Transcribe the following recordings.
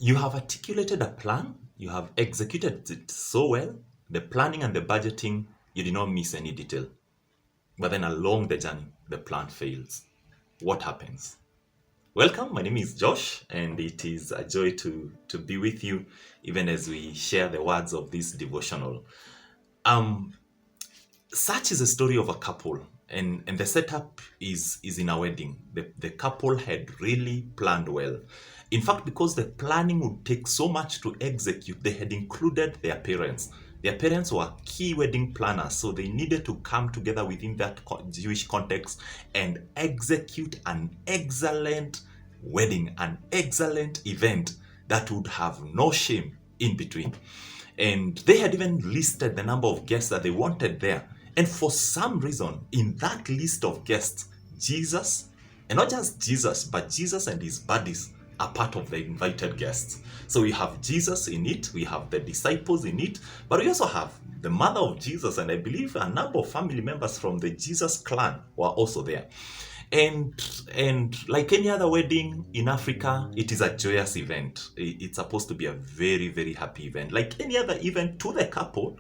You have articulated a plan, you have executed it so well, the planning and the budgeting, you did not miss any detail. But then along the journey, the plan fails. What happens? Welcome, my name is Josh, and it is a joy to be with you even as we share the words of this devotional. Um, Such is a story of a couple, and the setup is in a wedding. The couple had really planned well. In fact, because the planning would take so much to execute, they had included their parents. Their parents were key wedding planners, so they needed to come together within that Jewish context and execute an excellent wedding, an excellent event that would have no shame in between. And they had even listed the number of guests that they wanted there. And for some reason, in that list of guests, Jesus, and not just Jesus, but Jesus and his buddies are part of the invited guests. So we have Jesus in it, we have the disciples in it, but we also have the mother of Jesus, and I believe a number of family members from the Jesus clan were also there. And like any other wedding in Africa, it is a joyous event. It's supposed to be a very, very happy event. Like any other event to the couple,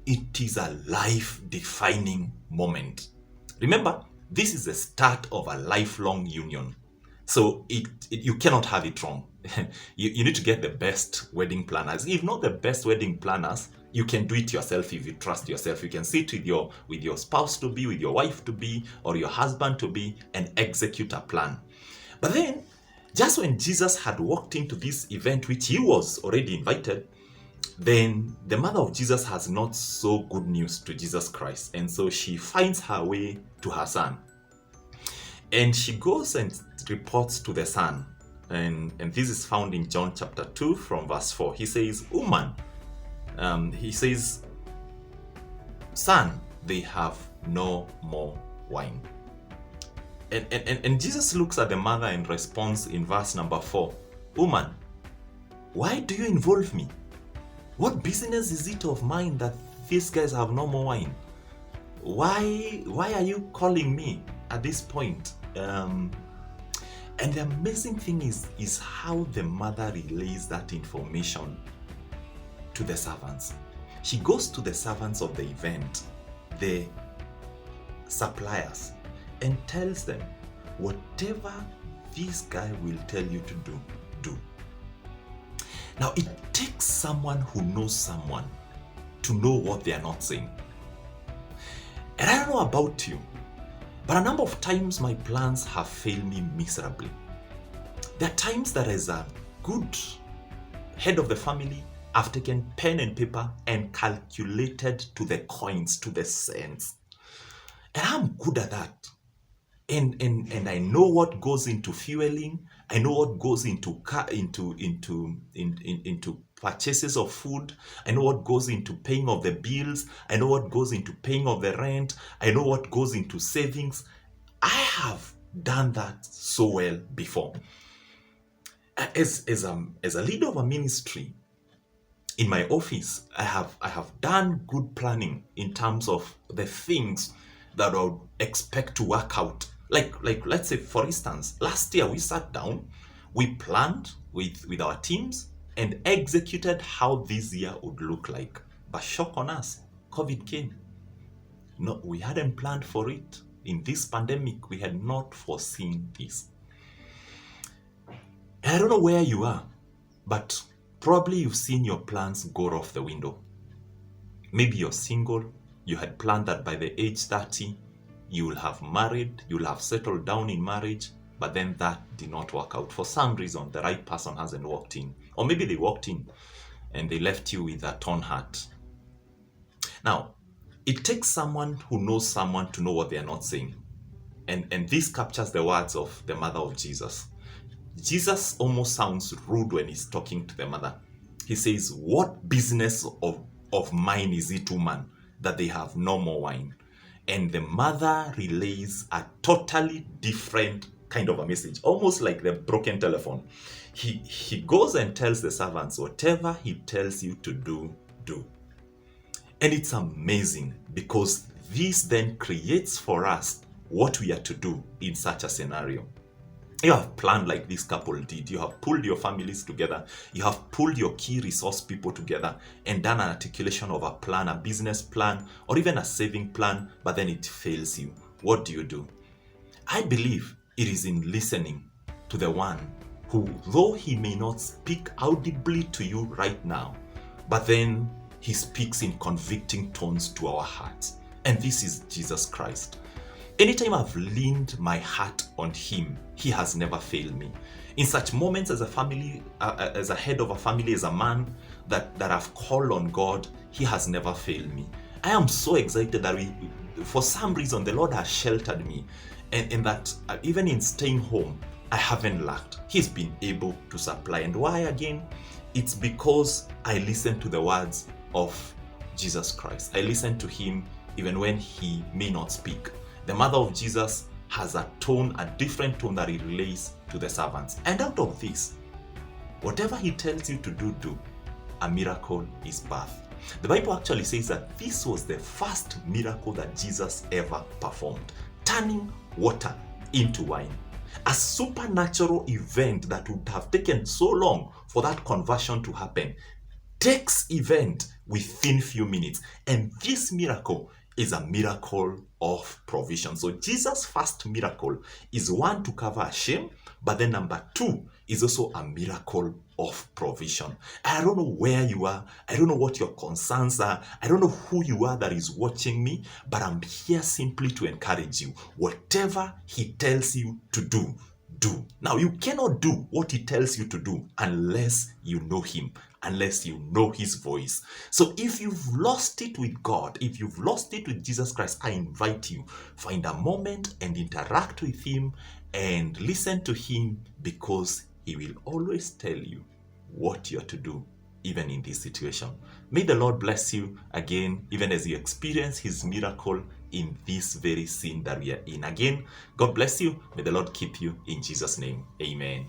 it is a life-defining moment. Remember, this is the start of a lifelong union. So you cannot have it wrong. You need to get the best wedding planners. If not the best wedding planners, you can do it yourself if you trust yourself. You can sit with your spouse to be, with your wife to be, or your husband to be, and execute a plan. But then, just when Jesus had walked into this event, which he was already invited, then the mother of Jesus has not so good news to Jesus Christ. And so she finds her way to her son. And she goes and reports to the son. And this is found in John chapter 2 from verse 4. He says, Woman, he says, son, they have no more wine. And Jesus looks at the mother and responds in verse number 4, Woman, why do you involve me? What business is it of mine that these guys have no more wine? Why are you calling me at this point? And the amazing thing is how the mother relays that information to the servants. She goes to the servants of the event, the suppliers, and tells them, whatever this guy will tell you to do, do. Now, it takes someone who knows someone to know what they are not saying. And I don't know about you, but a number of times my plans have failed me miserably. There are times that as a good head of the family, I've taken pen and paper and calculated to the coins, to the cents. And I'm good at that. And I know what goes into fueling. I know what goes into purchases of food. I know what goes into paying of the bills. I know what goes into paying of the rent. I know what goes into savings. I have done that so well before. As a leader of a ministry in my office, I have done good planning in terms of the things that I would expect to work out. Like let's say, for instance, last year we sat down, we planned with our teams and executed how this year would look like. But shock on us, COVID came. No, we hadn't planned for it. In this pandemic, we had not foreseen this. And I don't know where you are, but probably you've seen your plans go off the window. Maybe you're single, you had planned that by the age 30, you will have married, you'll have settled down in marriage, but then that did not work out. For some reason, the right person hasn't walked in. Or maybe they walked in and they left you with a torn heart. Now, it takes someone who knows someone to know what they are not saying. And this captures the words of the mother of Jesus. Jesus almost sounds rude when he's talking to the mother. He says, what business of mine is it, woman, that they have no more wine? And the mother relays a totally different kind of a message, almost like the broken telephone. He goes and tells the servants, whatever he tells you to do, do. And it's amazing because this then creates for us what we are to do in such a scenario. You have planned like this couple did. You have pulled your families together. You have pulled your key resource people together and done an articulation of a plan, a business plan, or even a saving plan, but then it fails you. What do? I believe it is in listening to the one who, though he may not speak audibly to you right now, but then he speaks in convicting tones to our hearts. And this is Jesus Christ. Anytime I've leaned my heart on him, he has never failed me. In such moments as a family, as a head of a family, as a man that I've called on God, he has never failed me. I am so excited that for some reason, the Lord has sheltered me, and that even in staying home, I haven't lacked. He's been able to supply. And why again? It's because I listen to the words of Jesus Christ. I listen to him even when he may not speak. The mother of Jesus has a tone, a different tone that he relays to the servants. And out of this, whatever he tells you to do, a miracle is birthed. The Bible actually says that this was the first miracle that Jesus ever performed, turning water into wine. A supernatural event that would have taken so long for that conversion to happen takes event within few minutes. And this miracle is a miracle of provision. So Jesus' first miracle is one to cover a shame, but then number two is also a miracle of provision. I don't know where you are. I don't know what your concerns are. I don't know who you are that is watching me, but I'm here simply to encourage you. Whatever he tells you to do, do. Now, you cannot do what he tells you to do unless you know him, unless you know his voice. So if you've lost it with God, if you've lost it with Jesus Christ, I invite you, find a moment and interact with him and listen to him, because he will always tell you what you're to do, even in this situation. May the Lord bless you again, even as you experience his miracle in this very scene that we are in. Again, God bless you. May the Lord keep you in Jesus' name. Amen.